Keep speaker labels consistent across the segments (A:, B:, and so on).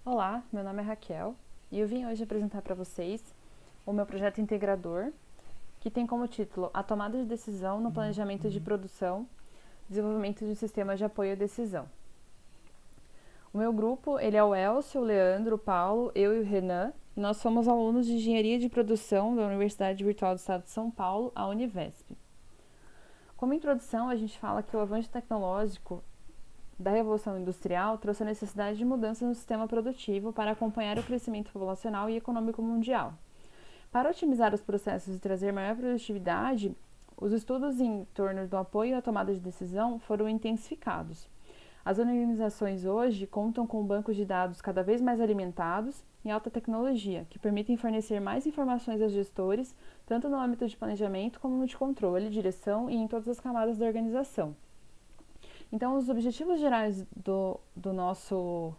A: Olá, meu nome é Raquel e eu vim hoje apresentar para vocês o meu projeto integrador, que tem como título A Tomada de Decisão no Planejamento de Produção, Desenvolvimento de um Sistema de Apoio à Decisão. O meu grupo ele é o Elcio, o Leandro, o Paulo, eu e o Renan, e nós somos alunos de Engenharia de Produção da Universidade Virtual do Estado de São Paulo, a Univesp. Como introdução, a gente fala que o avanço tecnológico da Revolução Industrial trouxe a necessidade de mudanças no sistema produtivo para acompanhar o crescimento populacional e econômico mundial. Para otimizar os processos e trazer maior produtividade, os estudos em torno do apoio à tomada de decisão foram intensificados. As organizações hoje contam com bancos de dados cada vez mais alimentados e alta tecnologia, que permitem fornecer mais informações aos gestores, tanto no âmbito de planejamento como no de controle, direção e em todas as camadas da organização. Então, os objetivos gerais do nosso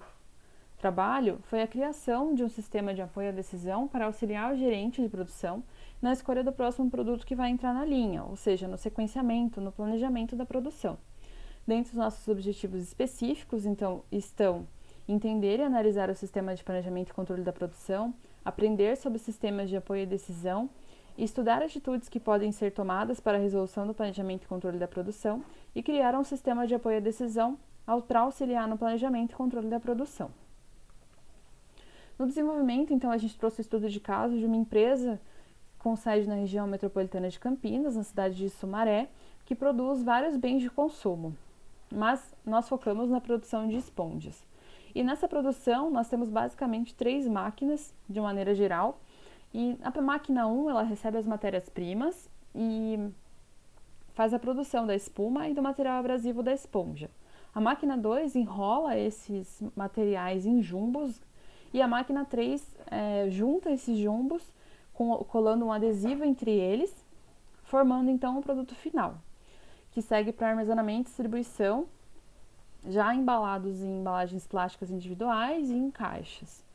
A: trabalho foi a criação de um sistema de apoio à decisão para auxiliar o gerente de produção na escolha do próximo produto que vai entrar na linha, ou seja, no sequenciamento, no planejamento da produção. Dentre os nossos objetivos específicos, então, estão entender e analisar o sistema de planejamento e controle da produção, aprender sobre sistemas de apoio à decisão, estudar atitudes que podem ser tomadas para a resolução do planejamento e controle da produção e criar um sistema de apoio à decisão para auxiliar no planejamento e controle da produção. No desenvolvimento, então, a gente trouxe o estudo de caso de uma empresa com sede na região metropolitana de Campinas, na cidade de Sumaré, que produz vários bens de consumo, mas nós focamos na produção de esponjas. E nessa produção, nós temos basicamente 3 máquinas, de maneira geral, e a máquina 1, ela recebe as matérias-primas e faz a produção da espuma e do material abrasivo da esponja. A máquina 2 enrola esses materiais em jumbos e a máquina 3 junta esses jumbos, colando um adesivo entre eles, formando então o produto final, que segue para armazenamento e distribuição, já embalados em embalagens plásticas individuais e em caixas.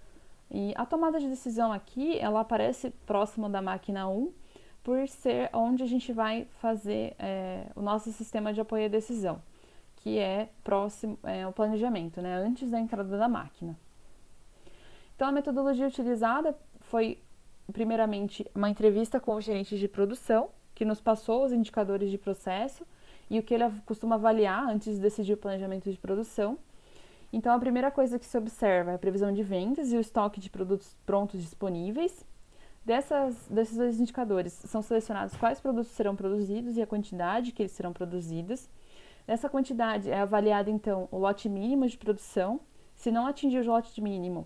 A: E a tomada de decisão aqui, ela aparece próximo da máquina 1, por ser onde a gente vai fazer o nosso sistema de apoio à decisão, que é próximo ao planejamento, né, antes da entrada da máquina. Então, a metodologia utilizada foi, primeiramente, uma entrevista com o gerente de produção, que nos passou os indicadores de processo e o que ele costuma avaliar antes de decidir o planejamento de produção. Então, a primeira coisa que se observa é a previsão de vendas e o estoque de produtos prontos disponíveis. Desses 2 indicadores, são selecionados quais produtos serão produzidos e a quantidade que eles serão produzidos. Nessa quantidade é avaliado, então, o lote mínimo de produção. Se não atingir o lote mínimo,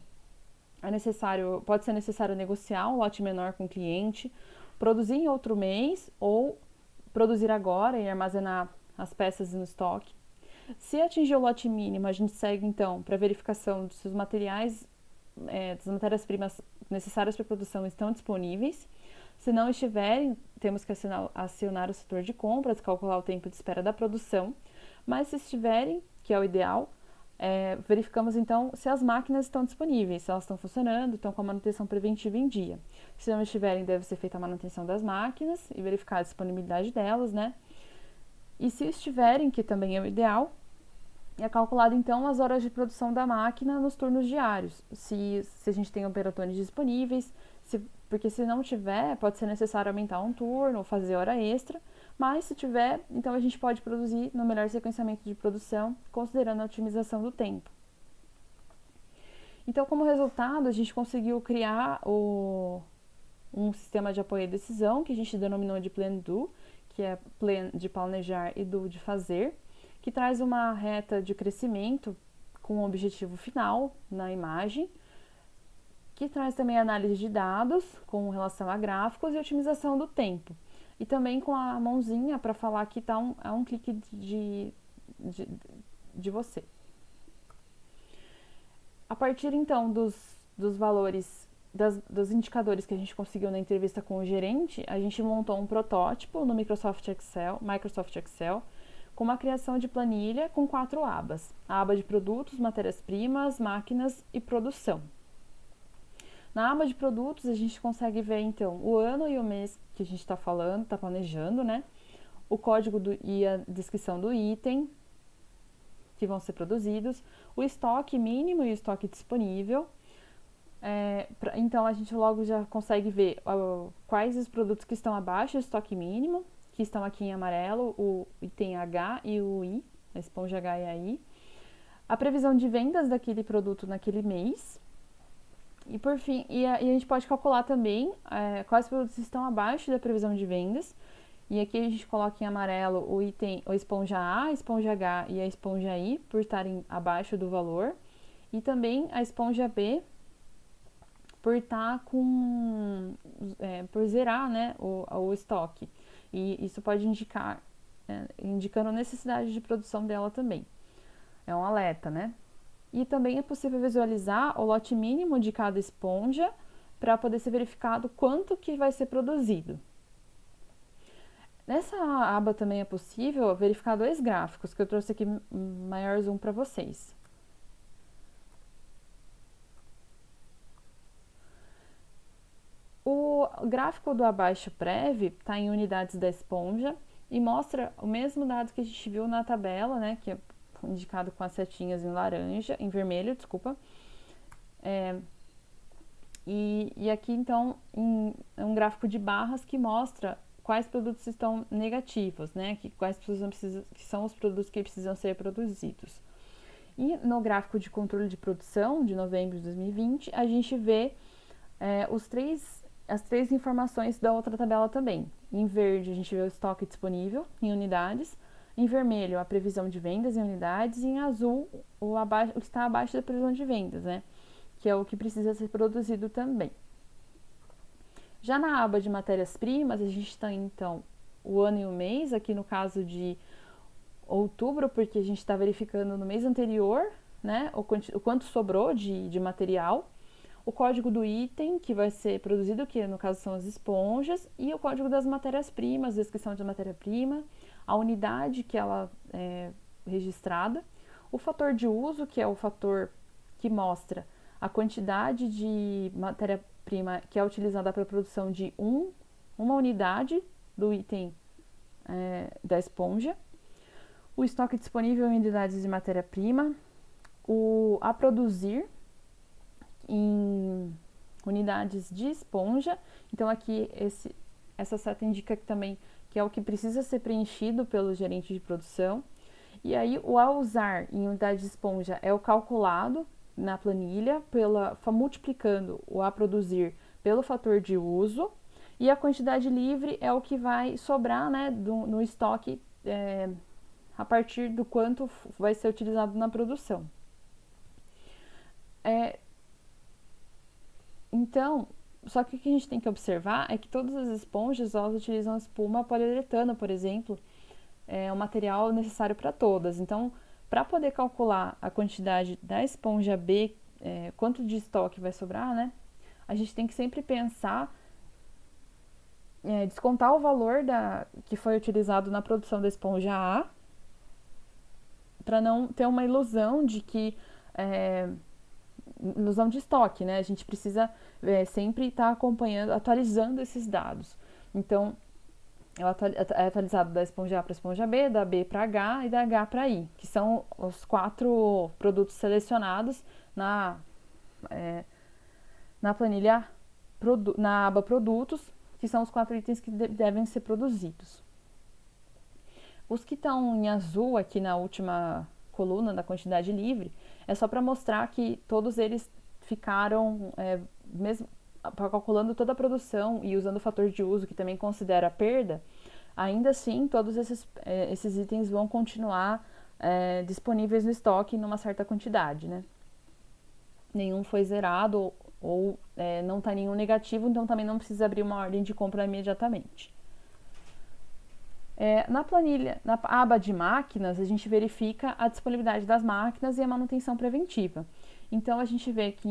A: pode ser necessário negociar um lote menor com o cliente, produzir em outro mês ou produzir agora e armazenar as peças no estoque. Se atingir o lote mínimo, a gente segue então para verificação se os materiais, das matérias-primas necessárias para a produção estão disponíveis. Se não estiverem, temos que acionar o setor de compras, calcular o tempo de espera da produção. Mas se estiverem, que é o ideal, verificamos então se as máquinas estão disponíveis, se elas estão funcionando, estão com a manutenção preventiva em dia. Se não estiverem, deve ser feita a manutenção das máquinas e verificar a disponibilidade delas, né? E se estiverem, que também é o ideal, é calculado então as horas de produção da máquina nos turnos diários, se a gente tem operadores disponíveis, porque se não tiver, pode ser necessário aumentar um turno ou fazer hora extra, mas se tiver, então a gente pode produzir no melhor sequenciamento de produção, considerando a otimização do tempo. Então, como resultado, a gente conseguiu criar um sistema de apoio à decisão, que a gente denominou de Plan Do, que é Plan de planejar e Do de fazer, que traz uma reta de crescimento com um objetivo final na imagem, que traz também análise de dados com relação a gráficos e otimização do tempo. E também com a mãozinha para falar que está a um clique de você. A partir então dos valores, dos indicadores que a gente conseguiu na entrevista com o gerente, a gente montou um protótipo no Microsoft Excel, com uma criação de planilha com 4 abas. A aba de produtos, matérias-primas, máquinas e produção. Na aba de produtos, a gente consegue ver, então, o ano e o mês que a gente está falando, está planejando, né? O código e a descrição do item, que vão ser produzidos, o estoque mínimo e o estoque disponível. Então, a gente logo já consegue ver quais os produtos que estão abaixo do estoque mínimo, que estão aqui em amarelo, o item H e o I, a esponja H e a I. A previsão de vendas daquele produto naquele mês. E por fim, a gente pode calcular também quais produtos estão abaixo da previsão de vendas. E aqui a gente coloca em amarelo o item, a esponja A, a esponja H e a esponja I, por estarem abaixo do valor. E também a esponja B, por estar por zerar, né, o estoque. E isso pode indicar, indicando necessidade de produção dela também. É um alerta, né? E também é possível visualizar o lote mínimo de cada esponja para poder ser verificado quanto que vai ser produzido. Nessa aba também é possível verificar dois gráficos que eu trouxe aqui maior zoom para vocês. O gráfico do abaixo prévio está em unidades da esponja e mostra o mesmo dado que a gente viu na tabela, né, que é indicado com as setinhas em laranja, em vermelho, desculpa. E aqui, então, é um gráfico de barras que mostra quais produtos estão negativos, né? Quais que são os produtos que precisam ser produzidos. E no gráfico de controle de produção, de novembro de 2020, a gente vê as três informações da outra tabela também. Em verde, a gente vê o estoque disponível em unidades. Em vermelho, a previsão de vendas em unidades. E em azul, o que está abaixo da previsão de vendas, né? Que é o que precisa ser produzido também. Já na aba de matérias-primas, a gente tem, então, o ano e o mês, aqui no caso de outubro, porque a gente está verificando no mês anterior, né, o quanto sobrou de material, o código do item que vai ser produzido, que no caso são as esponjas, e o código das matérias-primas, descrição de matéria-prima, a unidade que ela é registrada, o fator de uso, que é o fator que mostra a quantidade de matéria-prima que é utilizada para a produção de uma unidade do item da esponja, o estoque disponível em unidades de matéria-prima, a produzir em unidades de esponja. Então aqui essa seta indica também que é o que precisa ser preenchido pelo gerente de produção. E aí o a usar em unidade de esponja é o calculado na planilha, multiplicando o a produzir pelo fator de uso, e a quantidade livre é o que vai sobrar, né, no estoque a partir do quanto vai ser utilizado na produção. Então, só que o que a gente tem que observar é que todas as esponjas elas utilizam espuma poliuretano, por exemplo, o material necessário para todas. Então, para poder calcular a quantidade da esponja B, quanto de estoque vai sobrar, né? A gente tem que sempre pensar, descontar o valor que foi utilizado na produção da esponja A, para não ter uma ilusão de que ilusão de estoque, né? A gente precisa sempre estar acompanhando, atualizando esses dados. Então, é atualizado da esponja A para a esponja B, da B para H e da H para I, que são os 4 produtos selecionados na planilha, na aba produtos, que são os 4 itens que devem ser produzidos. Os que estão em azul aqui na última coluna da quantidade livre, é só para mostrar que todos eles ficaram, mesmo calculando toda a produção e usando o fator de uso, que também considera a perda, ainda assim todos esses itens vão continuar disponíveis no estoque numa certa quantidade, né? Nenhum foi zerado ou não está nenhum negativo, então também não precisa abrir uma ordem de compra imediatamente. Na planilha, na aba de máquinas, a gente verifica a disponibilidade das máquinas e a manutenção preventiva. Então, a gente vê que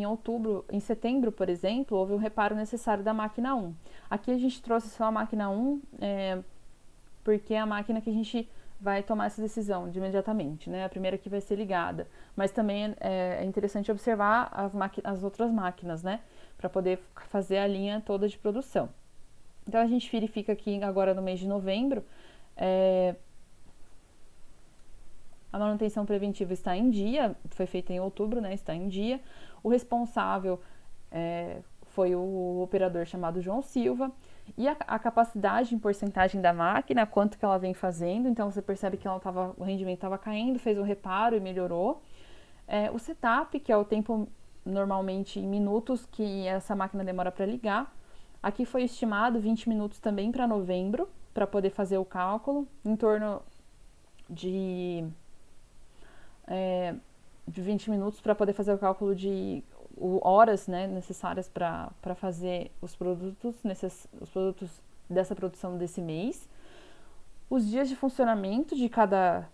A: em setembro, por exemplo, houve um reparo necessário da máquina 1. Aqui a gente trouxe só a máquina 1, porque é a máquina que a gente vai tomar essa decisão de imediatamente, né? A primeira que vai ser ligada. Mas também é interessante observar as outras máquinas, né? Para poder fazer a linha toda de produção. Então, a gente verifica aqui agora no mês de novembro, A manutenção preventiva está em dia, foi feita em outubro, né? Está em dia. O responsável foi o operador chamado João Silva. E a capacidade em porcentagem da máquina, quanto que ela vem fazendo. Então, você percebe que o rendimento estava caindo, fez um reparo e melhorou. O setup, que é o tempo normalmente em minutos que essa máquina demora para ligar. Aqui foi estimado 20 minutos também para novembro, para poder fazer o cálculo, em torno de 20 minutos para poder fazer o cálculo de horas, né, necessárias para fazer os produtos dessa produção desse mês. Os dias de funcionamento de cada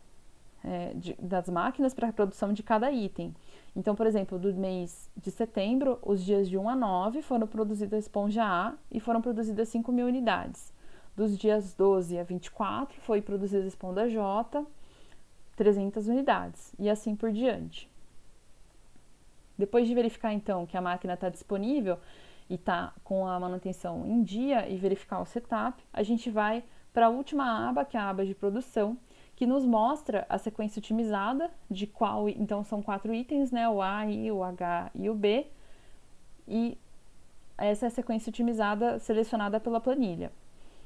A: das máquinas para a produção de cada item. Então, por exemplo, do mês de setembro, os dias de 1 a 9 foram produzidas a esponja A e foram produzidas 5.000 unidades. Dos dias 12 a 24 foi produzida a esponja J, 300 unidades, e assim por diante. Depois de verificar, então, que a máquina está disponível e está com a manutenção em dia e verificar o setup, a gente vai para a última aba, que é a aba de produção, que nos mostra a sequência otimizada de qual, então são 4 itens, né, o A, I, o H e o B, e essa é a sequência otimizada selecionada pela planilha.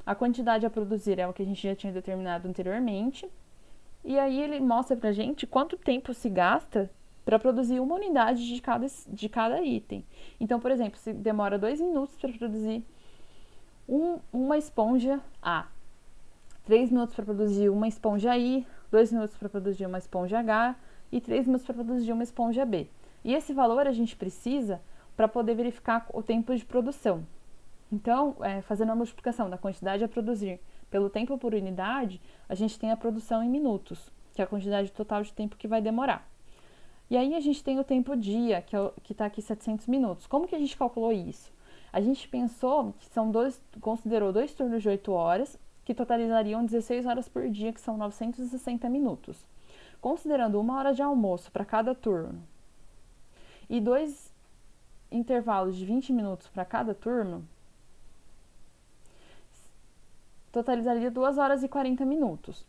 A: A quantidade a produzir é o que a gente já tinha determinado anteriormente, e aí ele mostra pra gente quanto tempo se gasta para produzir uma unidade de cada item. Então, por exemplo, se demora 2 minutos para produzir uma esponja A, 3 minutos para produzir uma esponja I, 2 minutos para produzir uma esponja H e 3 minutos para produzir uma esponja B. E esse valor a gente precisa para poder verificar o tempo de produção. Então, fazendo a multiplicação da quantidade a produzir pelo tempo por unidade, a gente tem a produção em minutos, que é a quantidade total de tempo que vai demorar. E aí a gente tem o tempo dia, que está aqui 700 minutos. Como que a gente calculou isso? A gente pensou que considerou 2 turnos de 8 horas, que totalizariam 16 horas por dia, que são 960 minutos. Considerando 1 hora de almoço para cada turno e 2 intervalos de 20 minutos para cada turno, totalizaria 2 horas e 40 minutos.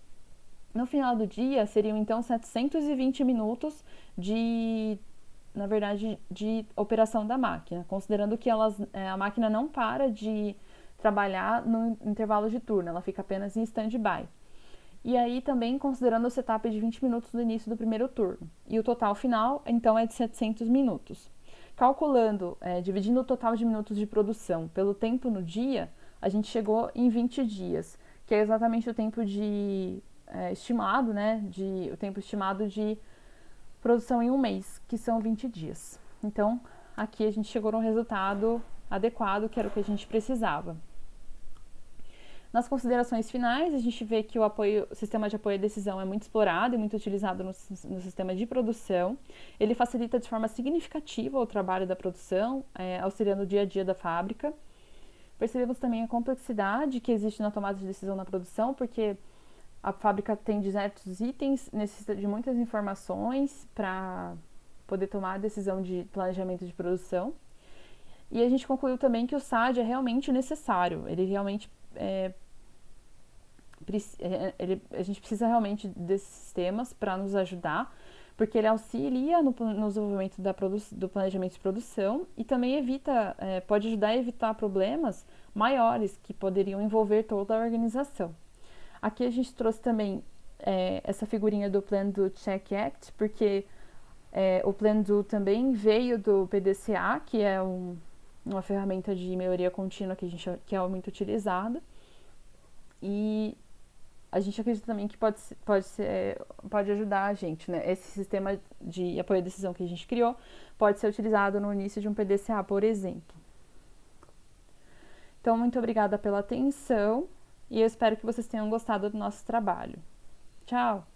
A: No final do dia, seriam então 720 minutos de operação da máquina, considerando que a máquina não para de trabalhar no intervalo de turno, ela fica apenas em stand-by. E aí também considerando o setup de 20 minutos do início do primeiro turno. E o total final, então, é de 700 minutos. Calculando, dividindo o total de minutos de produção pelo tempo no dia, a gente chegou em 20 dias, que é exatamente o tempo estimado, né? O tempo estimado de produção em um mês, que são 20 dias. Então, aqui a gente chegou num resultado adequado, que era o que a gente precisava. Nas considerações finais, a gente vê que o sistema de apoio à decisão é muito explorado e muito utilizado no sistema de produção. Ele facilita de forma significativa o trabalho da produção, auxiliando o dia a dia da fábrica. Percebemos também a complexidade que existe na tomada de decisão na produção, porque a fábrica tem diversos itens, necessita de muitas informações para poder tomar a decisão de planejamento de produção. E a gente concluiu também que o SAD é realmente necessário, ele realmente a gente precisa realmente desses sistemas para nos ajudar, porque ele auxilia no desenvolvimento do planejamento de produção e também pode ajudar a evitar problemas maiores que poderiam envolver toda a organização. Aqui a gente trouxe também essa figurinha do Plan Do Check Act, porque o Plan Do também veio do PDCA, que é uma ferramenta de melhoria contínua que é muito utilizada. E a gente acredita também que pode ajudar a gente, né? Esse sistema de apoio à decisão que a gente criou pode ser utilizado no início de um PDCA, por exemplo. Então, muito obrigada pela atenção e eu espero que vocês tenham gostado do nosso trabalho. Tchau!